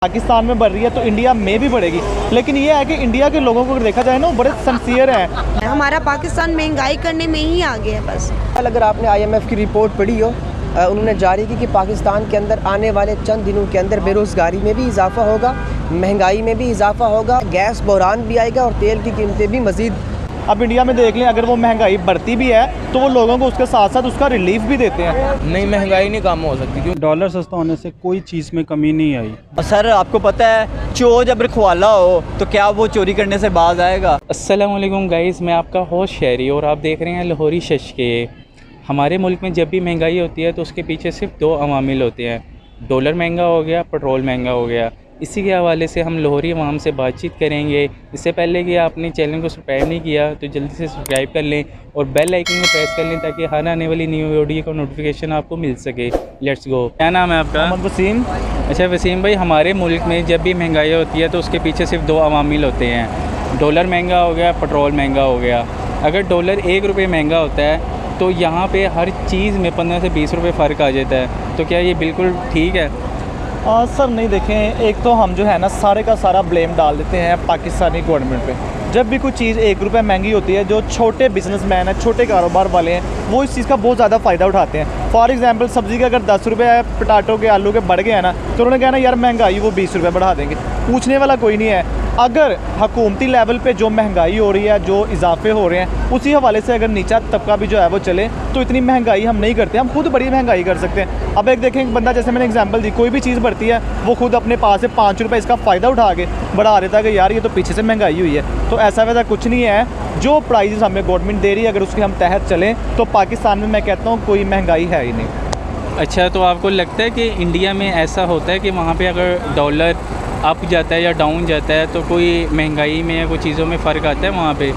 पाकिस्तान में बढ़ रही है तो इंडिया में भी बढ़ेगी, लेकिन ये है कि इंडिया के लोगों को देखा जाए ना बड़े सिंसियर हैं। हमारा पाकिस्तान महंगाई करने में ही आगे है बस। अगर आपने IMF की रिपोर्ट पढ़ी हो, उन्होंने जारी की कि पाकिस्तान के अंदर आने वाले चंद दिनों के अंदर बेरोज़गारी में भी इजाफा होगा, महंगाई में भी इजाफा होगा, गैस बहरान भी आएगा और तेल की कीमतें भी मज़ीद। अब इंडिया में देख लें, अगर वो महंगाई बढ़ती भी है तो वो लोगों को उसके साथ साथ उसका रिलीफ भी देते हैं। नहीं, महंगाई नहीं कम हो सकती क्योंकि डॉलर सस्ता होने से कोई चीज़ में कमी नहीं आई। सर आपको पता है चोर जब रखवाला हो तो क्या वो चोरी करने से बाज आएगा। अस्सलाम वालेकुम गाइस, मैं आपका होस्ट शहरी और आप देख रहे हैं लाहौरी शशके। हमारे मुल्क में जब भी महंगाई होती है तो उसके पीछे सिर्फ दो अवामिल होते हैं, डॉलर महंगा हो गया, पेट्रोल महंगा हो गया। इसी के हवाले से हम लाहौरी अवाम से बातचीत करेंगे। इससे पहले कि आपने चैनल को सब्सक्राइब नहीं किया तो जल्दी से सब्सक्राइब कर लें और बेल आइकन को प्रेस कर लें ताकि हर आने वाली न्यू वीडियो का नोटिफिकेशन आपको मिल सके। Let's go. क्या नाम है आपका? मोहम्मद वसीम। अच्छा वसीम भाई, हमारे मुल्क में जब भी महंगाई होती है तो उसके पीछे सिर्फ दो अवामिल होते हैं, डॉलर महंगा हो गया, पेट्रोल महंगा हो गया। अगर डॉलर 1 रुपये महंगा होता है तो यहाँ पे हर चीज़ में 15 से 20 रुपये फ़र्क आ जाता है, तो क्या ये बिल्कुल ठीक है? सर नहीं, देखें, एक तो हम जो है ना सारे का सारा ब्लेम डाल देते हैं पाकिस्तानी गवर्नमेंट पे। जब भी कोई चीज़ 1 रुपये महंगी होती है, जो छोटे बिजनेसमैन हैं, छोटे कारोबार वाले हैं, वो इस चीज़ का बहुत ज़्यादा फ़ायदा उठाते हैं। फॉर एग्जांपल सब्ज़ी का अगर 10 रुपये पटाटो के आलू के बढ़ गए हैं ना, तो उन्होंने कहना यार महंगाई, वो 20 रुपये बढ़ा देंगे। पूछने वाला कोई नहीं है। अगर हुकूमती लेवल पे जो महंगाई हो रही है, जो इजाफे हो रहे हैं, उसी हवाले से अगर नीचा तबका भी जो है वो चले तो इतनी महंगाई हम नहीं करते, हम खुद बड़ी महंगाई कर सकते हैं। अब एक देखें, एक बंदा, जैसे मैंने एग्जांपल दी, कोई भी चीज़ बढ़ती है वो खुद अपने पास से 5 रुपये इसका फ़ायदा उठा के बढ़ा देता है कि यार ये तो पीछे से महंगाई हुई है। तो ऐसा वैसा कुछ नहीं है। जो प्राइजेस हमें गवर्नमेंट दे रही है, अगर उसके हम तहत चलें तो पाकिस्तान में मैं कहता हूँ कोई महंगाई है ही नहीं। अच्छा, तो आपको लगता है कि इंडिया में ऐसा होता है कि वहाँ पे अगर डॉलर अप जाता है या डाउन जाता है तो कोई महंगाई में या कोई चीज़ों में फ़र्क आता है वहाँ पे?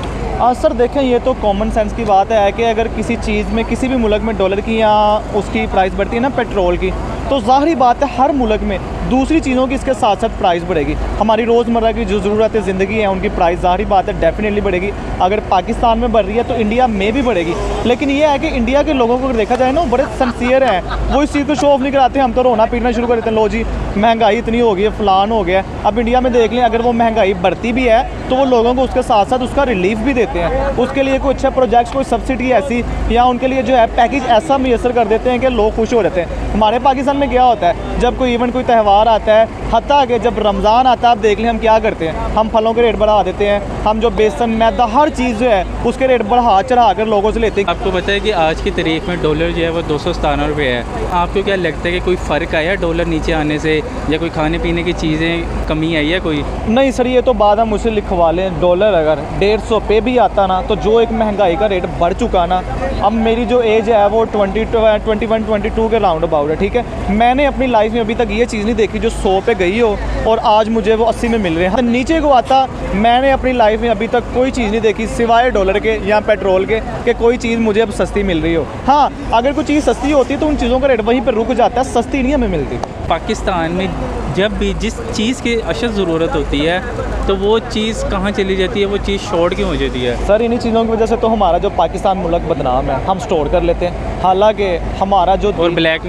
सर देखें, ये तो कॉमन सेंस की बात है कि अगर किसी चीज़ में, किसी भी मुल्क में डॉलर की या उसकी प्राइस बढ़ती है ना, पेट्रोल की, तो ज़ाहिरी बात है हर मुल्क में दूसरी चीज़ों की इसके साथ साथ प्राइस बढ़ेगी। हमारी रोज़मर्रा की जो ज़रूरत ज़िंदगी है उनकी प्राइस ज़ाहिरी बात है डेफिनेटली बढ़ेगी। अगर पाकिस्तान में बढ़ रही है तो इंडिया में भी बढ़ेगी, लेकिन ये है कि इंडिया के लोगों को देखा जाए ना बड़े सिंसियर हैं, वो इस चीज़ को शो ऑफ नहीं कराते। हम तो रोना पीटना शुरू कर देते हैं, लो जी महंगाई इतनी हो गई है, फ़लान हो गया। अब इंडिया में देख लें, अगर वो महंगाई बढ़ती भी है तो वो लोगों को उसके साथ साथ उसका रिलीफ भी देते हैं। उसके लिए कोई अच्छा प्रोजेक्ट्स, कोई सब्सिडी ऐसी, या उनके लिए जो है पैकेज ऐसा मैसर कर देते हैं कि लोग खुश हो जाते हैं। हमारे पाकिस्तान में क्या होता है, जब कोई इवेंट, कोई त्यौहार आता है, हत्ता कि जब रमज़ान आता है, आप देख लें हम क्या करते हैं, हम फलों के रेट बढ़ा देते हैं, हम जो बेसन, मैदा, हर चीज़ जो है उसके रेट बढ़ा चढ़ा कर लोगों से लेते हैं। आपको पता है कि आज की तारीख में डॉलर जो है वो 217 रुपये है। आपको क्या लगता है कि कोई फ़र्क आया डॉलर नीचे आने से, या कोई खाने पीने की चीज़ें कमी आई है कोई? नहीं सर, ये तो बात हम मुझसे लिखवा लें। डॉलर अगर 150 पे भी आता ना, तो जो एक महंगाई का रेट बढ़ चुका ना, अब मेरी जो एज है वो 21-22 के राउंड अबाउट है, ठीक है। मैंने अपनी लाइफ में अभी तक ये चीज़ नहीं देखी जो 100 पे गई हो और आज मुझे वो 80 में मिल रहे हैं। नीचे को आता, मैंने अपनी लाइफ में अभी तक कोई चीज़ नहीं देखी सिवाय डॉलर के या पेट्रोल के कि कोई चीज़ मुझे अब सस्ती मिल रही हो। हाँ, अगर कोई चीज़ सस्ती होती है तो उन चीज़ों का रेट वहीं पर रुक जाता है, सस्ती नहीं हमें मिलती। पाकिस्तान में जब भी जिस चीज़ की अशद ज़रूरत होती है तो वो चीज़ कहाँ चली जाती है, वो चीज़ शॉर्ट क्यों हो जाती है? सर इन्हीं चीज़ों की वजह से तो हमारा जो पाकिस्तान मुल्क बदनाम है। हम स्टोर कर लेते हैं, हालांकि हमारा जो और ब्लैक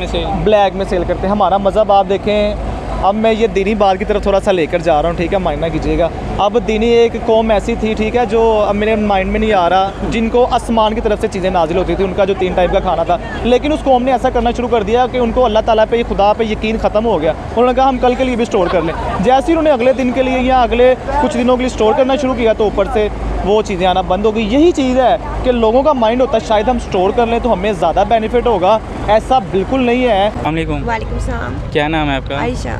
में सेल करते हैं। हमारा मज़हब आप देखें, अब मैं ये दीनी बात की तरफ थोड़ा सा लेकर जा रहा हूँ, ठीक है, मायना कीजिएगा। अब दीनी एक कौम ऐसी थी, ठीक है, जो अब मेरे माइंड में नहीं आ रहा, जिनको आसमान की तरफ से चीज़ें नाजिल होती थी, उनका जो 3 टाइप का खाना था, लेकिन उस कौम ने ऐसा करना शुरू कर दिया कि उनको अल्लाह ताला पे, खुदा पे यकीन ख़त्म हो गया। उन्होंने कहा हम कल के लिए भी स्टोर कर लें। जैसे ही उन्होंने अगले दिन के लिए या अगले कुछ दिनों के लिए स्टोर करना शुरू किया तो ऊपर से वो चीज़ें आना बंद हो गई। यही चीज़ है कि लोगों का माइंड होता है शायद हम स्टोर कर लें तो हमें ज़्यादा बेनिफिट होगा, ऐसा बिल्कुल नहीं है। वालेकुम सलाम। क्या नाम है आपका? आयशा।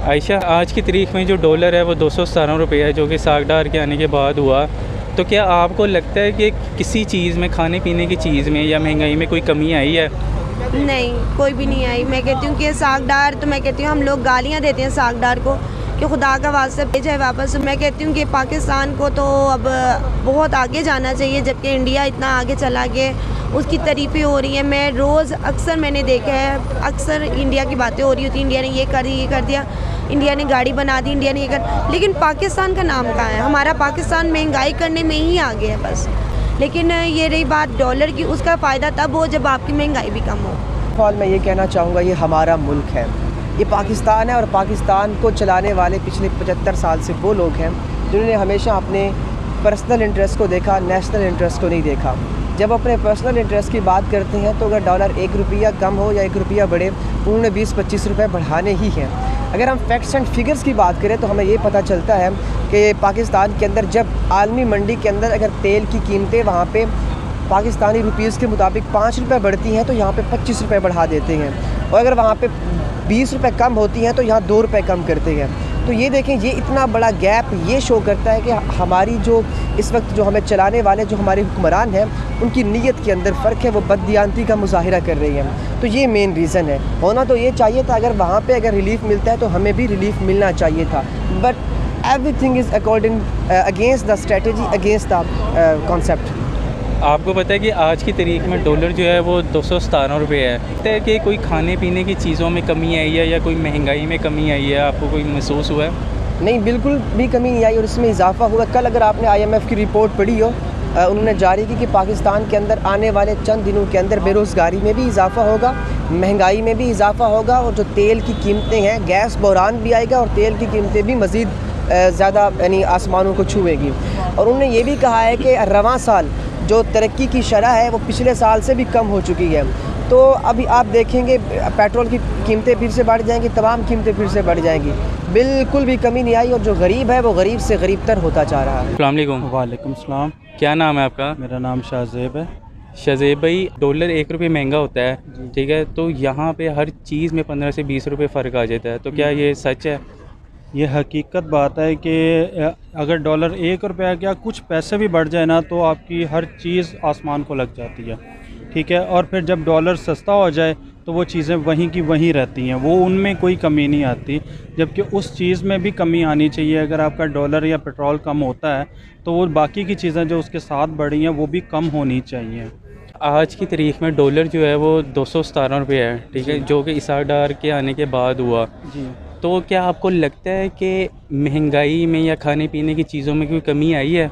आयशा, आज की तारीख में जो डॉलर है वो 217 रुपये है, जो कि सागदार के आने के बाद हुआ। तो क्या आपको लगता है कि किसी चीज़ में, खाने पीने की चीज़ में या महंगाई में कोई कमी आई है? नहीं, कोई भी नहीं आई। मैं कहती हूँ कि सागदार, तो मैं कहती हूँ हम लोग गालियाँ देते हैं सागदार को कि खुदा का वास्ते भेजा है वापस। मैं कहती हूँ कि पाकिस्तान को तो अब बहुत आगे जाना चाहिए, जबकि इंडिया इतना आगे चला गया, उसकी तारीफ़ें हो रही हैं। मैं रोज़ अक्सर मैंने देखा है, अक्सर इंडिया की बातें हो रही होती, इंडिया ने ये कर दिया, इंडिया ने गाड़ी बना दी, इंडिया ने ये कर, लेकिन पाकिस्तान का नाम कहाँ है? हमारा पाकिस्तान महंगाई करने में ही आगे है बस। लेकिन ये रही बात डॉलर की, उसका फ़ायदा तब हो जब आपकी महंगाई भी कम हो। फ़िलहाल मैं ये कहना चाहूँगा, ये हमारा मुल्क है, ये पाकिस्तान है और पाकिस्तान को चलाने वाले पिछले 75 साल से वो लोग हैं जिन्होंने हमेशा अपने पर्सनल इंटरेस्ट को देखा, नेशनल इंटरेस्ट को नहीं देखा। जब अपने पर्सनल इंटरेस्ट की बात करते हैं तो अगर डॉलर 1 रुपया कम हो या 1 रुपया बढ़े, उन्होंने 20-25 रुपये बढ़ाने ही हैं। अगर हम फैक्ट्स एंड फिगर्स की बात करें तो हमें ये पता चलता है कि पाकिस्तान के अंदर जब आलमी मंडी के अंदर अगर तेल की कीमतें वहाँ पे पाकिस्तानी रुपीज़ के मुताबिक 5 रुपये बढ़ती हैं तो यहाँ पे 25 रुपये बढ़ा देते हैं, और अगर वहाँ पे 20 रुपये कम होती हैं तो यहाँ 2 रुपये कम करते हैं। तो ये देखें, ये इतना बड़ा गैप ये शो करता है कि हमारी जो इस वक्त जो हमें चलाने वाले जो हमारे हुक्मरान हैं उनकी नीयत के अंदर फ़र्क है, वो बददियानती का मुजाहिरा कर रही हैं। तो ये मेन रीज़न है। होना तो ये चाहिए था, अगर वहाँ पे अगर रिलीफ मिलता है तो हमें भी रिलीफ मिलना चाहिए था, but everything is according against the strategy, against the concept. आपको पता है कि आज की तारीख में डॉलर जो है वो 217 रुपये है। लगता है कि कोई खाने पीने की चीज़ों में कमी आई है या कोई महंगाई में कमी आई है, आपको कोई महसूस हुआ है? नहीं, बिल्कुल भी कमी नहीं आई और इसमें इजाफा हुआ। कल अगर आपने IMF की रिपोर्ट पढ़ी हो, उन्होंने जारी की कि पाकिस्तान के अंदर आने वाले चंद दिनों के अंदर बेरोज़गारी में भी इजाफा होगा, महंगाई में भी इजाफा होगा, और जो तेल की कीमतें हैं, गैस बहरान भी आएगा और तेल की कीमतें भी मज़ीद ज़्यादा यानी आसमानों को छूएगी। और उन्होंने ये भी कहा है कि रवां साल जो तरक्की की शरह है वो पिछले साल से भी कम हो चुकी है। तो अभी आप देखेंगे पेट्रोल की कीमतें फिर से बढ़ जाएंगी, तमाम कीमतें फिर से बढ़ जाएंगी, बिल्कुल भी कमी नहीं आई, और जो गरीब है वो गरीब से गरीब तर होता जा रहा है। अस्सलाम वालेकुम। वालेकुम सलाम। क्या नाम है आपका? मेरा नाम शाहजेब है। शाहजेब भाई, डॉलर 1 रुपये महंगा होता है, ठीक है, तो यहाँ पे हर चीज़ में 15 से 20 रुपये फ़र्क आ जाता है, तो क्या ये सच है? ये हकीकत बात है कि अगर डॉलर 1 रुपया क्या कुछ पैसे भी बढ़ जाए ना तो आपकी हर चीज़ आसमान को लग जाती है, ठीक है। और फिर जब डॉलर सस्ता हो जाए तो वो चीज़ें वहीं की वहीं रहती हैं, वो उनमें कोई कमी नहीं आती, जबकि उस चीज़ में भी कमी आनी चाहिए। अगर आपका डॉलर या पेट्रोल कम होता है तो वो बाकी की चीज़ें जो उसके साथ बढ़ी हैं वो भी कम होनी चाहिए। आज की तारीख में डॉलर जो है वो 217 रुपये है, ठीक है, जो कि इसाक डार के आने के बाद हुआ। जी, तो क्या आपको लगता है कि महंगाई में या खाने पीने की चीज़ों में कोई कमी आई है?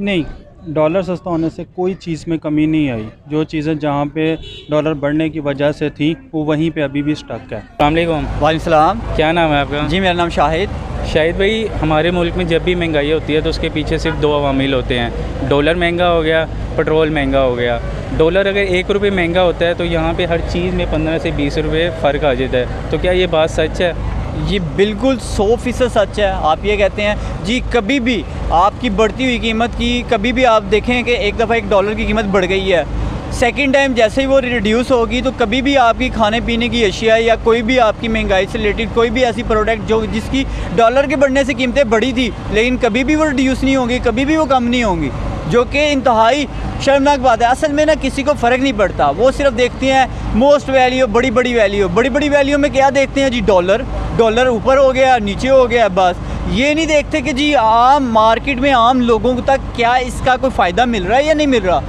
नहीं, डॉलर सस्ता होने से कोई चीज़ में कमी नहीं आई। जो चीज़ें जहाँ पे डॉलर बढ़ने की वजह से थी वो वहीं पे अभी भी स्टक है। अस्सलाम वालेकुम। वालेकुम सलाम। क्या नाम है आपका? जी, मेरा नाम शाहिद। शाहिद भाई, हमारे मुल्क में जब भी महंगाई होती है तो उसके पीछे सिर्फ 2 अवामिल होते हैं, डॉलर महंगा हो गया, पेट्रोल महंगा हो गया। डॉलर अगर 1 रुपये महंगा होता है तो यहाँ पे हर चीज़ में 15 से 20 रुपये फ़र्क आ जाता है, तो क्या ये बात सच है? ये बिल्कुल 100% सच है। आप ये कहते हैं जी, कभी भी आपकी बढ़ती हुई कीमत की कभी भी आप देखें कि एक दफ़ा $1 की कीमत बढ़ गई है, सेकंड टाइम जैसे ही वो रिड्यूस होगी तो कभी भी आपकी खाने पीने की अशिया या कोई भी आपकी महंगाई से रिलेटेड कोई भी ऐसी प्रोडक्ट जो जिसकी डॉलर के बढ़ने से कीमतें बढ़ी थी लेकिन कभी भी वो रिड्यूस नहीं होंगी, कभी भी वो कम नहीं होंगी, जो कि इंतहाई शर्मनाक बात है। असल में ना किसी को फ़र्क नहीं पड़ता, वो सिर्फ देखते हैं मोस्ट वैल्यू, बड़ी बड़ी वैल्यू। बड़ी बड़ी वैल्यू में क्या देखते हैं जी? डॉलर ऊपर हो गया, नीचे हो गया, बस। ये नहीं देखते कि जी आम मार्केट में आम लोगों तक क्या इसका कोई फ़ायदा मिल रहा है या नहीं मिल रहा।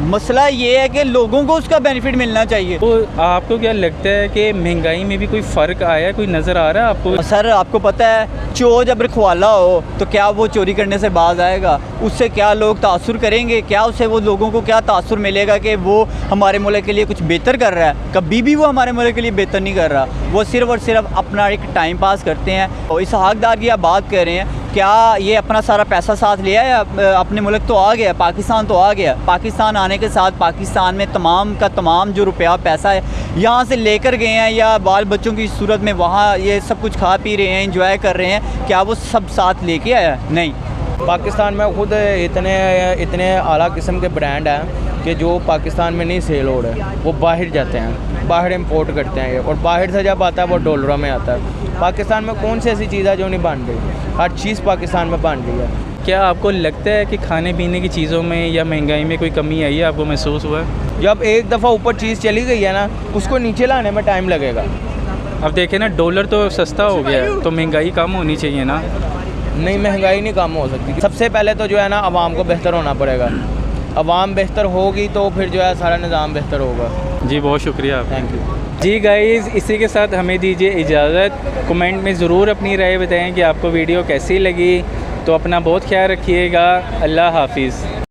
मसला ये है कि लोगों को उसका बेनिफिट मिलना चाहिए। तो आपको क्या लगता है कि महंगाई में भी कोई फ़र्क आया है, कोई नज़र आ रहा है आपको? सर, आपको पता है चोर जब रखवाला हो तो क्या वो चोरी करने से बाज आएगा? उससे क्या लोग तासुर करेंगे? क्या उससे वो लोगों को क्या तासुर मिलेगा कि वो हमारे मुल्क के लिए कुछ बेहतर कर रहा है? कभी भी वो हमारे मुल्क के लिए बेहतर नहीं कर रहा। वो सिर्फ़ और सिर्फ अपना एक टाइम पास करते हैं। और इस हकदार की आप बात कर रहे हैं, क्या ये अपना सारा पैसा साथ लिया या अपने मुल्क तो आ गया, पाकिस्तान तो आ गया। पाकिस्तान आने के साथ पाकिस्तान में तमाम का तमाम जो रुपया पैसा है यहाँ से लेकर गए हैं या बाल बच्चों की सूरत में वहाँ ये सब कुछ खा पी रहे हैं, एंजॉय कर रहे हैं, क्या वो सब साथ लेके आया? नहीं। पाकिस्तान में खुद इतने आला किस्म के ब्रांड हैं कि जो पाकिस्तान में नहीं सेल हो रहे, वो बाहर जाते हैं, बाहर इंपोर्ट करते हैं, और बाहर से जब आता है वो डॉलरों में आता है। पाकिस्तान में कौन सी ऐसी चीज़ है जो नहीं बन रही? हर चीज़ पाकिस्तान में बन रही है। क्या आपको लगता है कि खाने पीने की चीज़ों में या महंगाई में कोई कमी आई है, आपको महसूस हुआ है? जब एक दफ़ा ऊपर चीज़ चली गई है ना, उसको नीचे लाने में टाइम लगेगा। अब देखें ना, डॉलर तो सस्ता हो गया है, तो महंगाई कम होनी चाहिए ना? नहीं, महंगाई नहीं कम हो सकती। सबसे पहले तो जो है ना आवाम को बेहतर होना पड़ेगा। आवाम बेहतर होगी तो फिर जो है सारा निज़ाम बेहतर होगा। जी, बहुत शुक्रिया। Thank you. जी गाइज़, इसी के साथ हमें दीजिए इजाज़त। कमेंट में ज़रूर अपनी राय बताएं कि आपको वीडियो कैसी लगी। तो अपना बहुत ख्याल रखिएगा। अल्लाह हाफिज़।